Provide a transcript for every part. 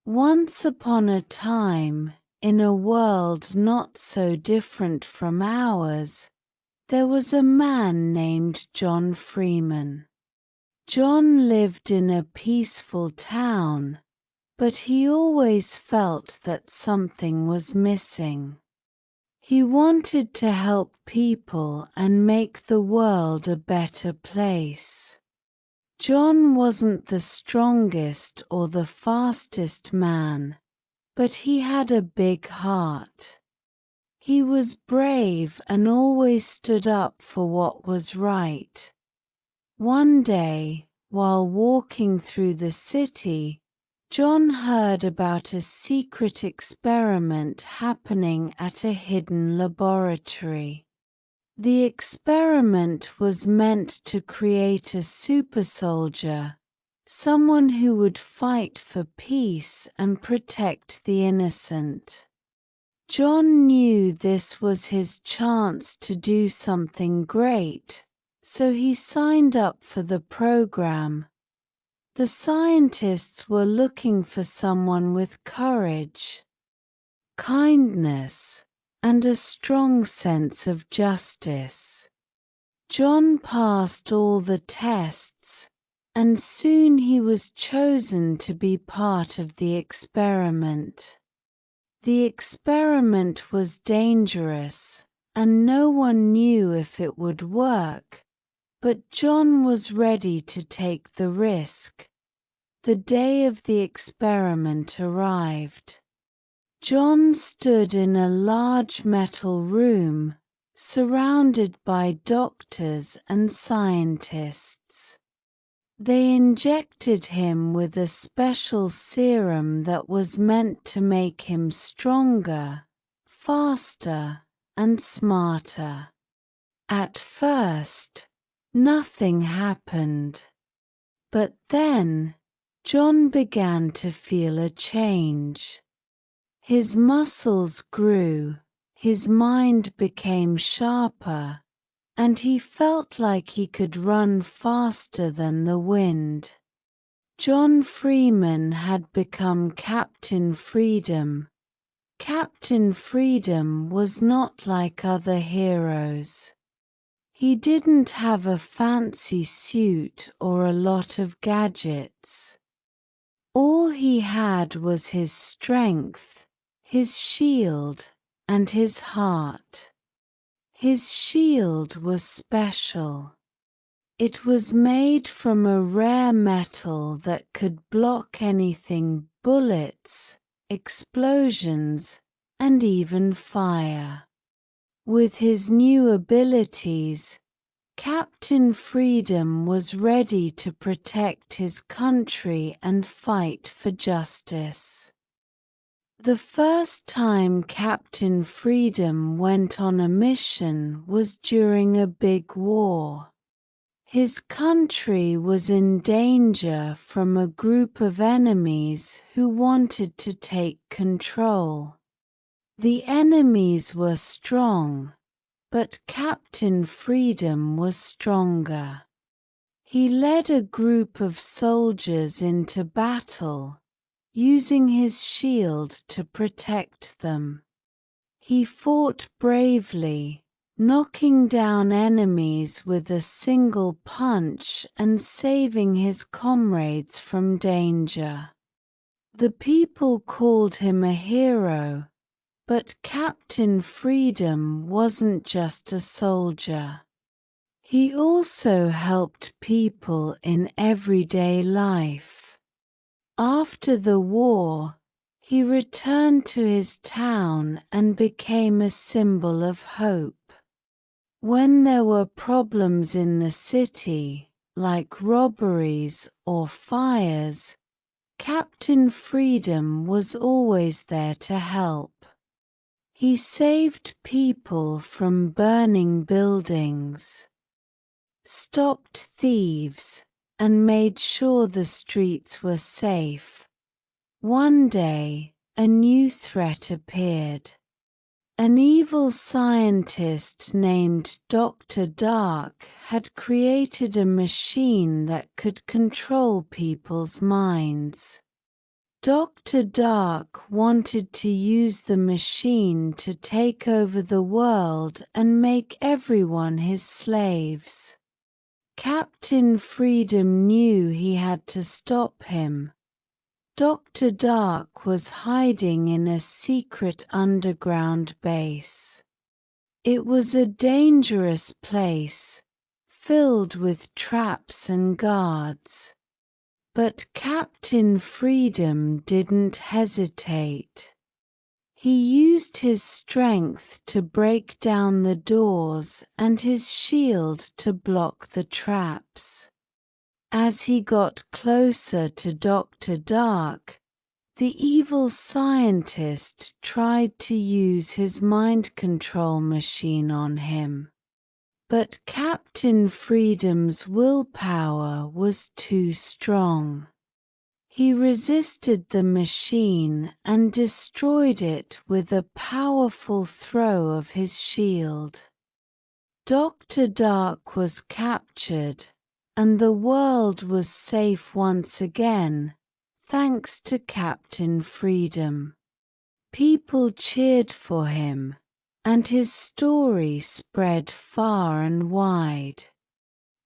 Once upon a time, in a world not so different from ours, there was a man named John Freeman. John lived in a peaceful town, but he always felt that something was missing. He wanted to help people and make the world a better place. John wasn't the strongest or the fastest man, but he had a big heart. He was brave and always stood up for what was right. One day, while walking through the city, John heard about a secret experiment happening at a hidden laboratory. The experiment was meant to create a super soldier, someone who would fight for peace and protect the innocent. John knew this was his chance to do something great, so he signed up for the program. The scientists were looking for someone with courage, kindness, and a strong sense of justice. John passed all the tests, and soon he was chosen to be part of the experiment. The experiment was dangerous, and no one knew if it would work, but John was ready to take the risk. The day of the experiment arrived. John stood in a large metal room, surrounded by doctors and scientists. They injected him with a special serum that was meant to make him stronger, faster, and smarter. At first, nothing happened. But then, John began to feel a change. His muscles grew, his mind became sharper, and he felt like he could run faster than the wind. John Freeman had become Captain Freedom. Captain Freedom was not like other heroes. He didn't have a fancy suit or a lot of gadgets. All he had was his strength, his shield, and his heart. His shield was special. It was made from a rare metal that could block anything: bullets, explosions, and even fire. With his new abilities, Captain Freedom was ready to protect his country and fight for justice. The first time Captain Freedom went on a mission was during a big war. His country was in danger from a group of enemies who wanted to take control. The enemies were strong, but Captain Freedom was stronger. He led a group of soldiers into battle, using his shield to protect them. He fought bravely, knocking down enemies with a single punch and saving his comrades from danger. The people called him a hero, but Captain Freedom wasn't just a soldier. He also helped people in everyday life. After the war, he returned to his town and became a symbol of hope. When there were problems in the city, like robberies or fires, Captain Freedom was always there to help. He saved people from burning buildings, stopped thieves, and made sure the streets were safe. One day, a new threat appeared. An evil scientist named Dr. Dark had created a machine that could control people's minds. Dr. Dark wanted to use the machine to take over the world and make everyone his slaves. Captain Freedom knew he had to stop him. Dr. Dark was hiding in a secret underground base. It was a dangerous place, filled with traps and guards. But Captain Freedom didn't hesitate. He used his strength to break down the doors and his shield to block the traps. As he got closer to Dr. Dark, the evil scientist tried to use his mind control machine on him. But Captain Freedom's willpower was too strong. He resisted the machine and destroyed it with a powerful throw of his shield. Dr. Dark was captured, and the world was safe once again, thanks to Captain Freedom. People cheered for him, and his story spread far and wide.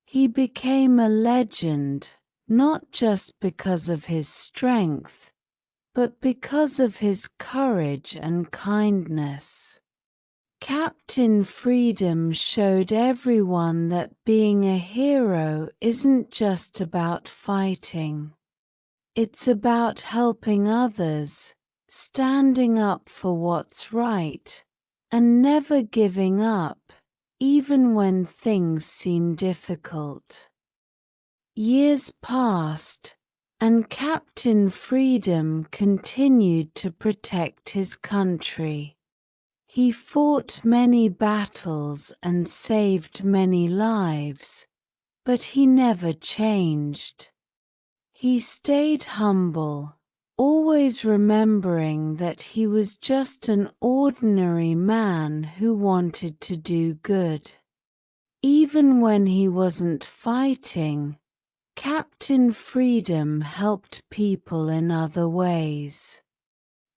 He became a legend, not just because of his strength, but because of his courage and kindness. Captain Freedom showed everyone that being a hero isn't just about fighting. It's about helping others, standing up for what's right, and never giving up, even when things seem difficult. Years passed, and Captain Freedom continued to protect his country. He fought many battles and saved many lives, but he never changed. He stayed humble, always remembering that he was just an ordinary man who wanted to do good. Even when he wasn't fighting, Captain Freedom helped people in other ways.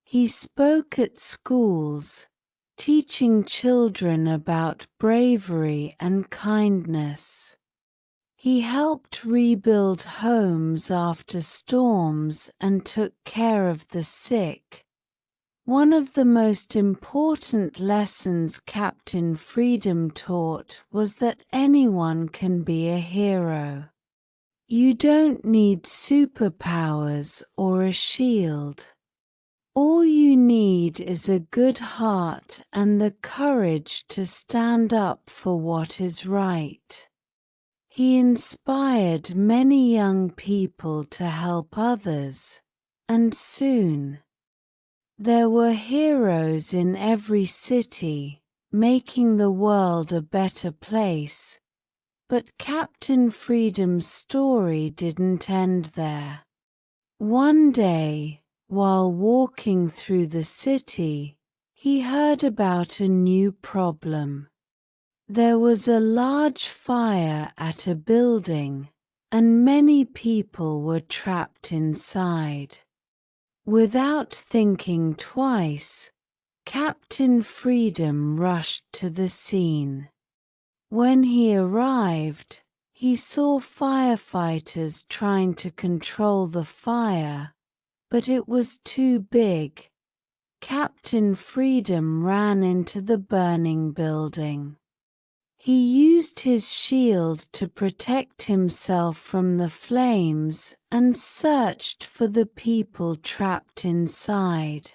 He spoke at schools, teaching children about bravery and kindness. He helped rebuild homes after storms and took care of the sick. One of the most important lessons Captain Freedom taught was that anyone can be a hero. You don't need superpowers or a shield. All you need is a good heart and the courage to stand up for what is right. He inspired many young people to help others, and soon there were heroes in every city, making the world a better place. But Captain Freedom's story didn't end there. One day, while walking through the city, he heard about a new problem. There was a large fire at a building, and many people were trapped inside. Without thinking twice, Captain Freedom rushed to the scene. When he arrived, he saw firefighters trying to control the fire, but it was too big. Captain Freedom ran into the burning building. He used his shield to protect himself from the flames and searched for the people trapped inside.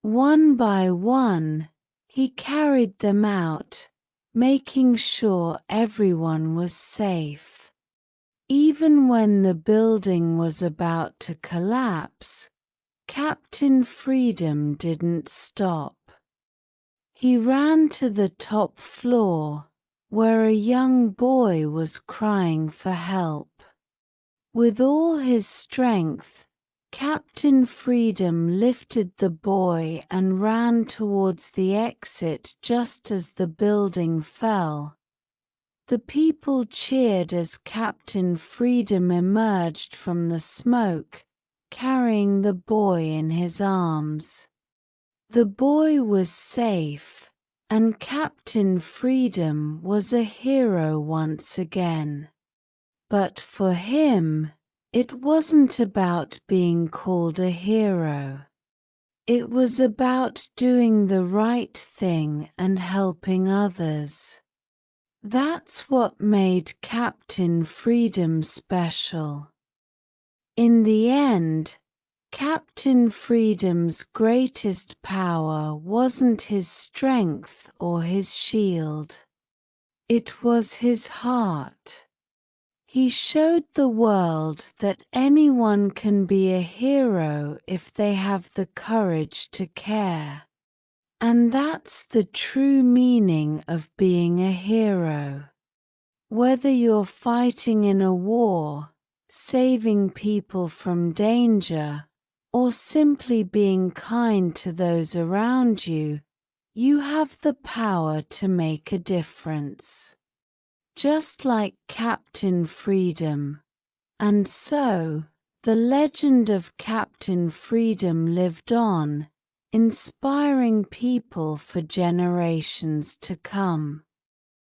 One by one, he carried them out, making sure everyone was safe. Even when the building was about to collapse, Captain Freedom didn't stop. He ran to the top floor, where a young boy was crying for help. With all his strength, Captain Freedom lifted the boy and ran towards the exit just as the building fell. The people cheered as Captain Freedom emerged from the smoke, carrying the boy in his arms. The boy was safe, and Captain Freedom was a hero once again. But for him, it wasn't about being called a hero. It was about doing the right thing and helping others. That's what made Captain Freedom special. In the end, Captain Freedom's greatest power wasn't his strength or his shield. It was his heart. He showed the world that anyone can be a hero if they have the courage to care. And that's the true meaning of being a hero. Whether you're fighting in a war, saving people from danger, or simply being kind to those around you, you have the power to make a difference. Just like Captain Freedom. And so, the legend of Captain Freedom lived on, inspiring people for generations to come.